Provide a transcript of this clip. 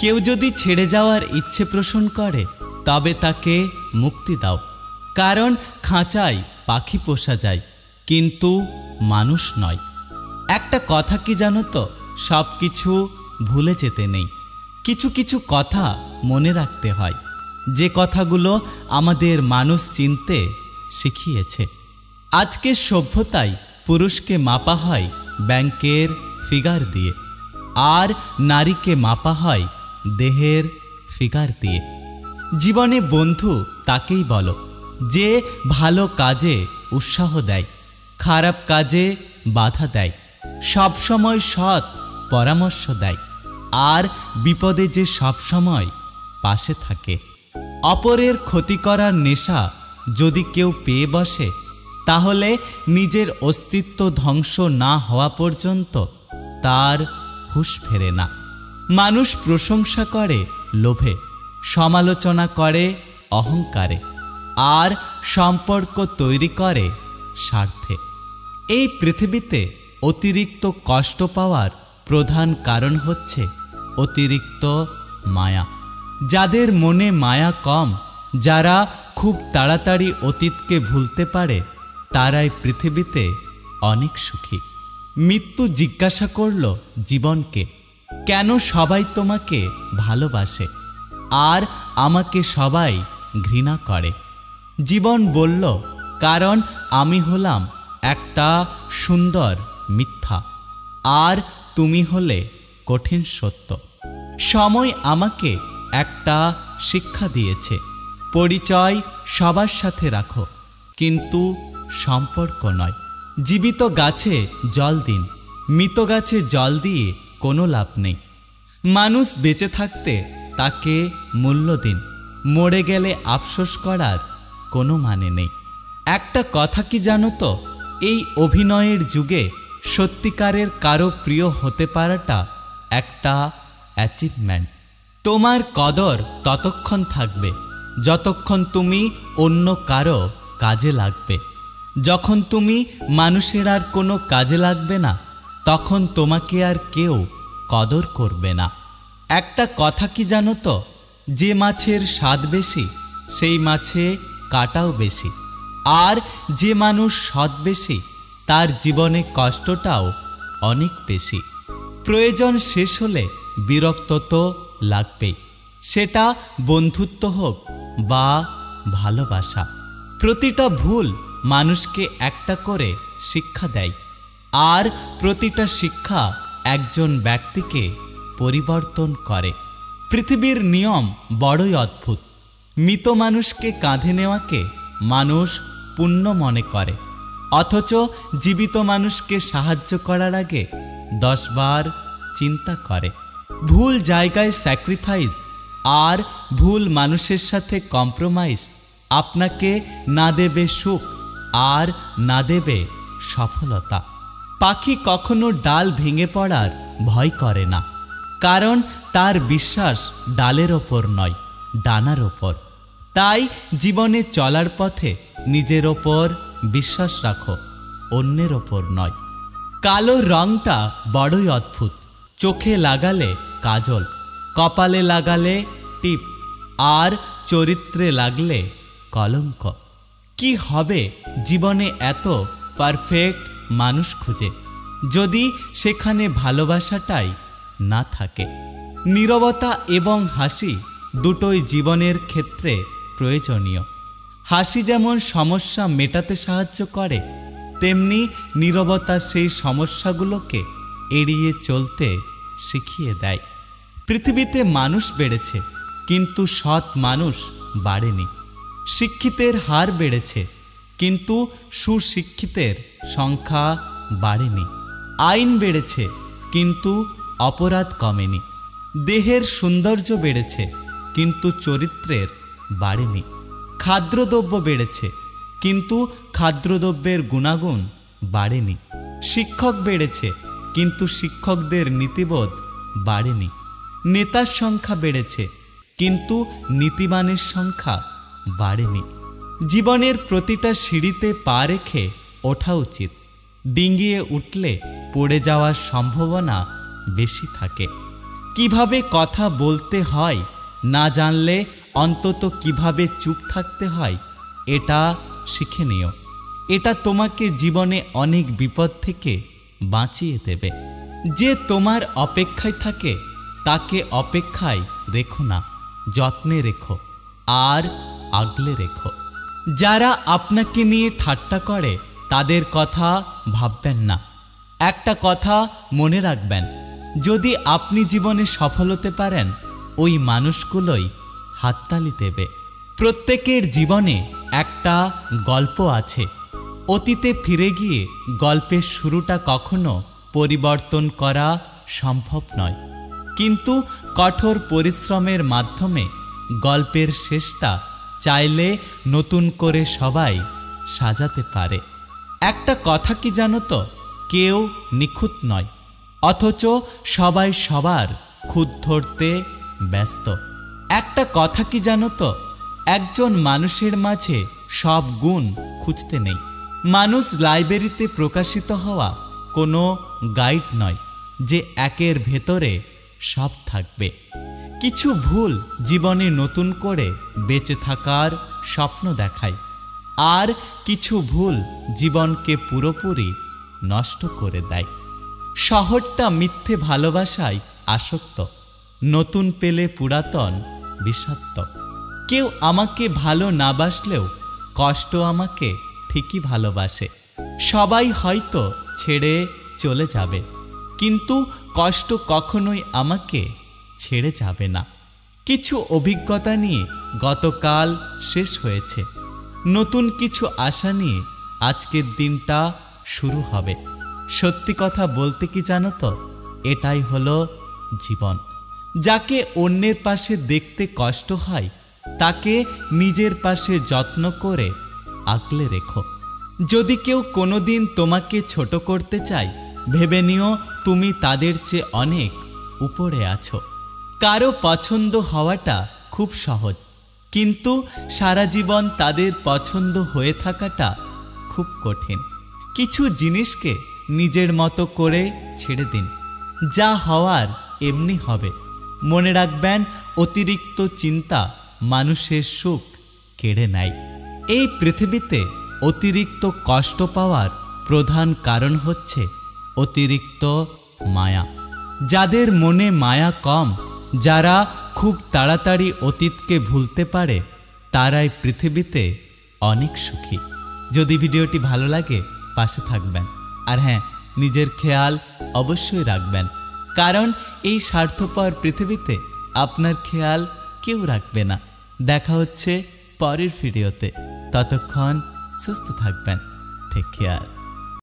কেউ যদি ছেড়ে যাওয়ার ইচ্ছে পোষণ করে তবে তাকে মুক্তি দাও, কারণ খাঁচায় পাখি পোষা যায় কিন্তু মানুষ নয়। একটা কথা কি জানো তো, সব কিছু ভুলে যেতে নেই, কিছু কিছু কথা মনে রাখতে হয়, যে কথাগুলো আমাদের মানুষ চিনতে শিখিয়েছে। আজকের সভ্যতায় পুরুষকে মাপা হয় ব্যাংকের ফিগার দিয়ে, আর নারীকে মাপা হয় দেহের ফিগার দিয়ে। জীবনে বন্ধু তাকেই বলো যে ভালো কাজে উৎসাহ দেয়, খারাপ কাজে বাধা দেয়, সবসময় সৎ পরামর্শ দেয়, আর বিপদে যে সবসময় পাশে থাকে। অপরের ক্ষতি করার নেশা যদি কেউ পেয়ে বসে, তাহলে নিজের অস্তিত্ব ধ্বংস না হওয়া পর্যন্ত তার হুঁশ ফেরে না। মানুষ প্রশংসা করে লোভে, সমালোচনা করে অহংকারে, আর সম্পর্ক তৈরি করে স্বার্থে। এই পৃথিবীতে অতিরিক্ত কষ্ট পাওয়ার প্রধান কারণ হচ্ছে অতিরিক্ত মায়া। যাদের মনে মায়া কম, যারা খুব তাড়াতাড়ি অতীতকে ভুলতে পারে, তারাই পৃথিবীতে অনেক সুখী। মৃত্যু জিজ্ঞাসা করল জীবনকে, কেন সবাই তোমাকে ভালোবাসে আর আমাকে সবাই ঘৃণা করে? জীবন বলল, কারণ আমি হলাম একটা সুন্দর মিথ্যা, আর তুমি হলে কঠিন সত্য। সময় আমাকে একটা শিক্ষা দিয়েছে, পরিচয় সবার সাথে রাখো, কিন্তু সম্পর্ক নয়। জীবিত গাছে জল দিন, মৃত গাছে জল দিয়ে কোনো লাভ নেই। মানুষ বেঁচে থাকতে তাকে মূল্য দিন, মরে গেলে আফসোস করার কোনো মানে নেই। একটা কথা কি জানো তো, এই অভিনয়ের যুগে সত্যিকারের কারো প্রিয় হতে পারাটা একটা অ্যাচিভমেন্ট। তোমার কদর ততক্ষণ থাকবে যতক্ষণ তুমি অন্য কারো কাজে লাগবে। যখন তুমি মানুষের আর কোনো কাজে লাগবে না, তখন তোমাকে আর কেউ কদর করবে না। একটা কথা কি জানো তো, যে মাছের স্বাদ বেশি সেই মাছে কাঁটাও বেশি, আর যে মানুষ সৎ বেশি তার জীবনে কষ্টটাও অনেক বেশি। প্রয়োজন শেষ হলে বিরক্ত তো লাগবেই, সেটা বন্ধুত্ব হোক বা ভালোবাসা। প্রতিটা ভুল মানুষকে একটা করে শিক্ষা দেয়, আর প্রতিটা শিক্ষা একজন ব্যক্তিকে পরিবর্তন করে। পৃথিবীর নিয়ম বড়ই অদ্ভুত। মৃত মানুষকে কাঁধে নেওয়াকে মানুষ পুণ্য মনে করে, অথচ জীবিত মানুষকে সাহায্য করার আগে 10 বার চিন্তা করে। ভুল জায়গায় স্যাক্রিফাইস আর ভুল মানুষের সাথে কম্প্রোমাইজ আপনাকে না দেবে সুখ আর না দেবে সফলতা। পাখি কখনো ডাল ভেঙে পড়ার ভয় করে না, কারণ তার বিশ্বাস ডালের ওপর নয়, ডানার ওপর। তাই জীবনে চলার পথে নিজের ওপর বিশ্বাস রাখো, অন্যের ওপর নয়। কালো রংটা বড়ই অদ্ভুত। চোখে লাগালে কাজল, কপালে লাগালে টিপ, আর চরিত্রে লাগলে কলঙ্ক। কি হবে জীবনে এত পারফেক্ট মানুষ খুঁজে, যদি সেখানে ভালোবাসাটাই না থাকে? নীরবতা এবং হাসি দুটোই জীবনের ক্ষেত্রে প্রয়োজনীয়। হাসি যেমন সমস্যা মেটাতে সাহায্য করে, তেমনি নীরবতা সেই সমস্যাগুলোকে এড়িয়ে চলতে শিখিয়ে দেয়। পৃথিবীতে মানুষ বেড়েছে, কিন্তু সৎ মানুষ বাড়েনি। শিক্ষিতের হার বেড়েছে, কিন্তু সুশিক্ষিতের সংখ্যা বাড়েনি। আইন বেড়েছে, কিন্তু অপরাধ কমেনি। দেহের সৌন্দর্য বেড়েছে, কিন্তু চরিত্রের বাড়েনি। খাদ্যদ্রব্য বেড়েছে, কিন্তু খাদ্যদ্রব্যের গুণাগুণ বাড়েনি। শিক্ষক বেড়েছে, কিন্তু শিক্ষকদের নীতিবোধ বাড়েনি। নেতার সংখ্যা বেড়েছে, কিন্তু নীতিবানের সংখ্যা বাড়েনি। জীবনের প্রতিটা সিঁড়িতে পা রেখে ওঠা উচিত। ডিঙিয়ে উঠলে পড়ে যাওয়ার সম্ভাবনা বেশি থাকে। কিভাবে কথা বলতে হয় না জানলে অন্তত কিভাবে চুপ থাকতে হয় এটা শিখে নিও। এটা তোমাকে জীবনে অনেক বিপদ থেকে বাঁচিয়ে দেবে। যে তোমার অপেক্ষায় থাকে তাকে অপেক্ষায় রেখো না, যত্নে রেখো আর আগলে রেখো। যারা আপনাকে নিয়ে ঠাট্টা করে তাদের কথা ভাববেন না। একটা কথা মনে রাখবেন, যদি আপনি জীবনে সফল হতে পারেন ওই মানুষগুলোই হাততালি দেবে। প্রত্যেকের জীবনে একটা গল্প আছে। অতীতে ফিরে গিয়ে গল্পের শুরুটা কখনো পরিবর্তন করা সম্ভব নয়, কিন্তু কঠোর পরিশ্রমের মাধ্যমে গল্পের শেষটা চাইলে নতুন করে সবাই সাজাতে পারে। একটা কথা কি জানো তো, কেউ নিখুঁত নয়, অথচ সবাই সবার খুঁত ধরতে ব্যস্ত। একটা কথা কি জানো তো, একজন মানুষের মাঝে সব গুণ খুঁজতে নেই। মানুষ লাইব্রেরিতে প্রকাশিত হওয়া কোনো গাইড নয় যে একের ভেতরে সব থাকবে। কিছু ভুল জীবনে নতুন করে বেঁচে থাকার স্বপ্ন দেখায়, আর কিছু ভুল জীবনকে পুরোপুরি নষ্ট করে দেয়। শহরটা মিথ্যে ভালোবাসায় আসক্ত, নতুন পেলে পুরাতন বিষাক্ত। কেউ আমাকে ভালো না বাসলেও কষ্ট আমাকে ঠিকই ভালোবাসে। সবাই হয়তো ছেড়ে চলে যাবে, কিন্তু কষ্ট কখনোই আমাকে ছেড়ে যাবে না। কিছু অভিজ্ঞতা নিয়ে গতকাল শেষ হয়েছে, নতুন কিছু আশা নিয়ে আজকের দিনটা শুরু হবে। সত্যি কথা বলতে কি জানো তো, এটাই হলো জীবন। যাকে অন্যের পাশে দেখতে কষ্ট হয় তাকে নিজের পাশে যত্ন করে আগলে রেখো। যদি কেউ কোনোদিন তোমাকে ছোট করতে চায়, ভেবে নিও তুমি তাদের চেয়ে অনেক উপরে আছো। কারো পছন্দ হওয়াটা খুব সহজ, কিন্তু সারা জীবন তাদের পছন্দ হয়ে থাকাটা খুব কঠিন। কিছু জিনিসকে নিজের মতো করে ছেড়ে দিন, যা হওয়ার এমনি হবে। মনে রাখবেন, অতিরিক্ত চিন্তা মানুষের সুখ কেড়ে নেয়। এই পৃথিবীতে অতিরিক্ত কষ্ট পাওয়ার প্রধান কারণ হচ্ছে অতিরিক্ত মায়া। যাদের মনে মায়া কম, যারা খুব তাড়াতাড়ি অতীতকে ভুলতে পারে, তারাই পৃথিবীতে অনেক সুখী। যদি ভিডিওটি ভালো লাগে পাশে থাকবেন, আর হ্যাঁ, নিজের খেয়াল অবশ্যই রাখবেন, কারণ এই স্বার্থপর পৃথিবীতে আপনার খেয়াল কেউ রাখবে না। দেখা হচ্ছে পরের ভিডিওতে, ততক্ষণ সুস্থ থাকবেন। Take care.